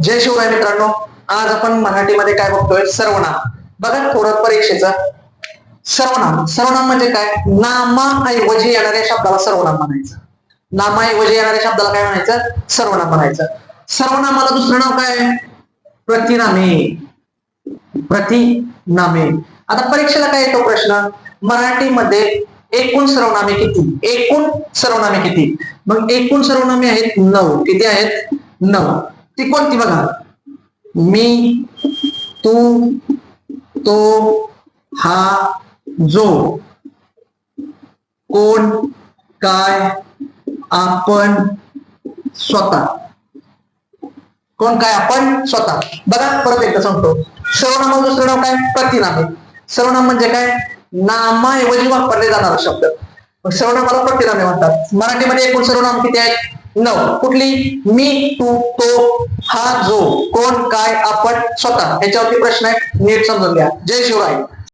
जय शिवराय मित्रांनो. आज आपण मराठीमध्ये काय बघतोय? सर्वनाम. बघा थोडं परीक्षेचं. सर्वनाम. सर्वनाम म्हणजे काय? नामाऐवजी येणाऱ्या शब्दाला सर्वनाम म्हणायचं. नामाऐवजी येणाऱ्या शब्दाला काय म्हणायचं? सर्वनाम म्हणायचं. सर्वनामाला दुसरं नाव काय? प्रतिनामे. प्रतिनामे. आता परीक्षेला काय येतो प्रश्न? मराठीमध्ये एकूण सर्वनामे किती? एकूण सर्वनामे किती? मग एकूण सर्वनामे आहेत 9. किती आहेत? 9. ती कोणती बघा? मी, तू, तो, हा, जो, कोण, काय, आपण, स्वतः. कोण, काय, आपण, स्वतः. बघा परत एकदा सांगतो. सर्वनाम दुसरं नाव काय? प्रतिनामे. सर्वनाम म्हणजे काय? नामाऐवजी वापरले जाणारा शब्द. सर्वनामाला प्रतिनामे म्हणतात. मराठीमध्ये एकूण सर्वनाम किती आहेत? 9. कुठली? मी, तू, तो, हा, जो, कोण, काय, आपण, स्वतः. याच्यावरती प्रश्न आहे, नीट समजून घ्या. जय शिवराय.